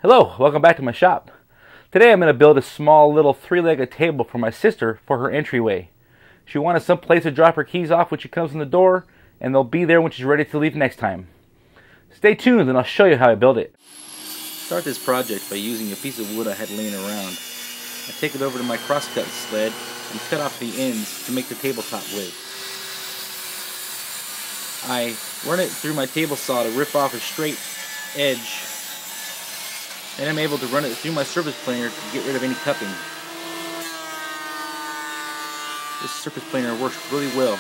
Hello, welcome back to my shop. Today I'm going to build a small little three-legged table for my sister for her entryway. She wanted some place to drop her keys off when she comes in the door, and they'll be there when she's ready to leave next time. Stay tuned and I'll show you how I build it. Start this project by using a piece of wood I had laying around. I take it over to my crosscut sled and cut off the ends to make the tabletop with. I run it through my table saw to rip off a straight edge. Then I'm able to run it through my surface planer to get rid of any cupping. This surface planer works really well.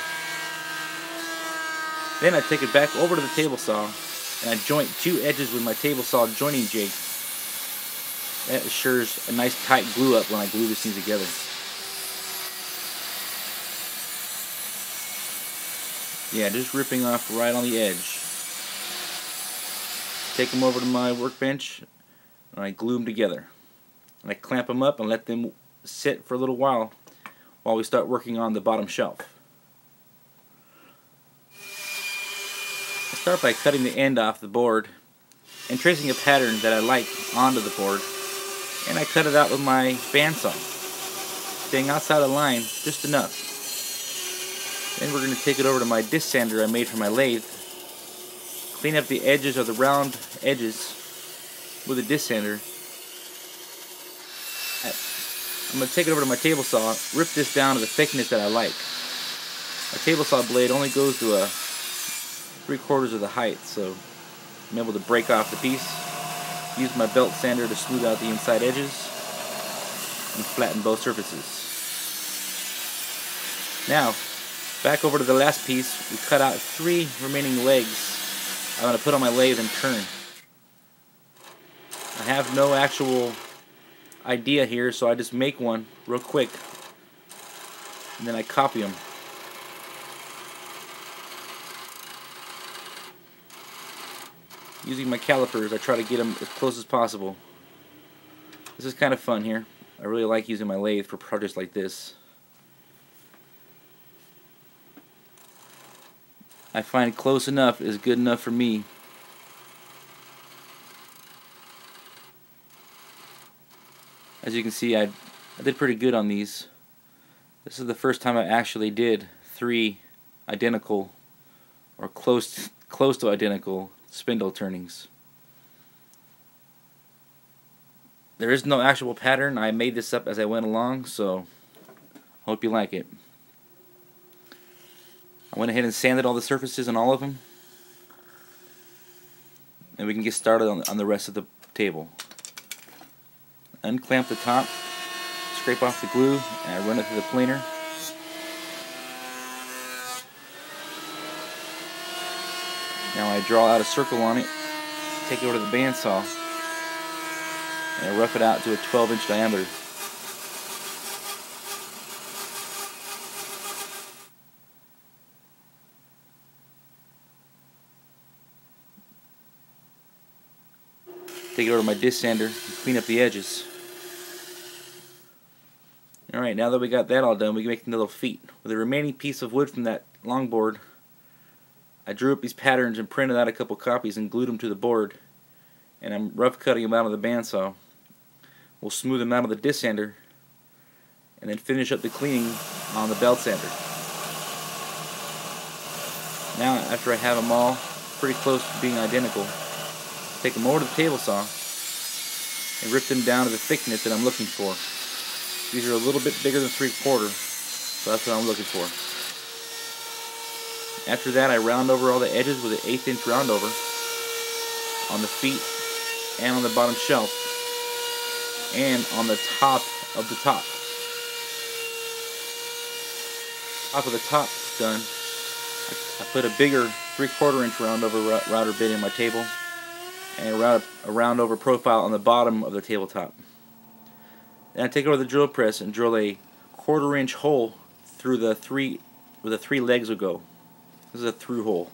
Then I take it back over to the table saw and I joint two edges with my table saw joining jig. That assures a nice tight glue up when I glue this thing together. Yeah, just ripping off right on the edge. Take them over to my workbench and I glue them together. And I clamp them up and let them sit for a little while we start working on the bottom shelf. I start by cutting the end off the board and tracing a pattern that I like onto the board, and I cut it out with my bandsaw, staying outside the line just enough. Then we're going to take it over to my disc sander I made for my lathe, clean up the edges of the round edges with a disc sander. I'm going to take it over to my table saw, rip this down to the thickness that I like. My table saw blade only goes to 3/4 of the height, so I'm able to break off the piece, use my belt sander to smooth out the inside edges, and flatten both surfaces. Now, back over to the last piece, we cut out 3 remaining legs I'm going to put on my lathe and turn. I have no actual idea here, so I just make one real quick and then I copy them. Using my calipers, I try to get them as close as possible. This is kind of fun here. I really like using my lathe for projects like this. I find close enough is good enough for me. As you can see, I did pretty good on these. This is the first time I actually did 3 identical or close to identical spindle turnings. There is no actual pattern. I made this up as I went along, so hope you like it. I went ahead and sanded all the surfaces on all of them, and we can get started on the rest of the table. Unclamp the top, scrape off the glue, and I run it through the planer. Now I draw out a circle on it, take it over to the bandsaw, and I rough it out to a 12-inch diameter. Take it over to my disc sander and clean up the edges. Alright, now that we got that all done, we can make the little feet. With the remaining piece of wood from that longboard, I drew up these patterns and printed out a couple copies and glued them to the board. And I'm rough cutting them out of the bandsaw. We'll smooth them out of the disc sander and then finish up the cleaning on the belt sander. Now, after I have them all pretty close to being identical, take them over to the table saw and rip them down to the thickness that I'm looking for. These are a little bit bigger than 3/4, so that's what I'm looking for. After that, I round over all the edges with an 1/8 inch round over on the feet and on the bottom shelf and on the top of the top. Top of the top done. I put a bigger 3/4 inch round over router bit in my table and a round over profile on the bottom of the tabletop. Then I take it over the drill press and drill a 1/4 inch hole through the where the 3 legs will go. This is a through hole.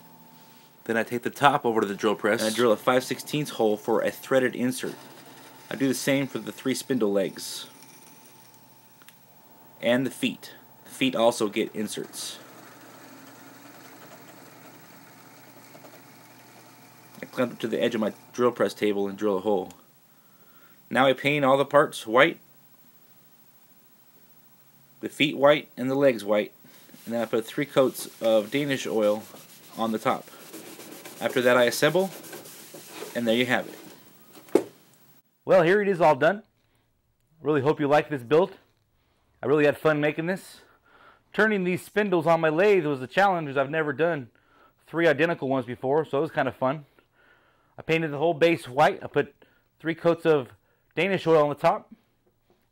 Then I take the top over to the drill press and I drill a 5/16 hole for a threaded insert. I do the same for the 3 spindle legs and the feet. The feet also get inserts. I clamp it to the edge of my drill press table and drill a hole. Now I paint all the parts white, the feet white and the legs white, and then I put 3 coats of Danish oil on the top. After that I assemble, and there you have it. Well, here it is all done. I really hope you like this build. I really had fun making this. Turning these spindles on my lathe was a challenge, as I've never done 3 identical ones before, so it was kind of fun. I painted the whole base white. I put 3 coats of Danish oil on the top.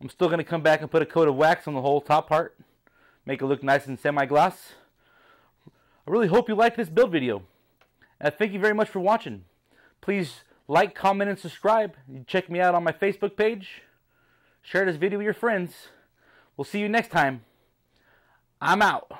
I'm still going to come back and put a coat of wax on the whole top part, make it look nice and semi-gloss. I really hope you like this build video. And thank you very much for watching. Please like, comment, and subscribe. You check me out on my Facebook page. Share this video with your friends. We'll see you next time. I'm out.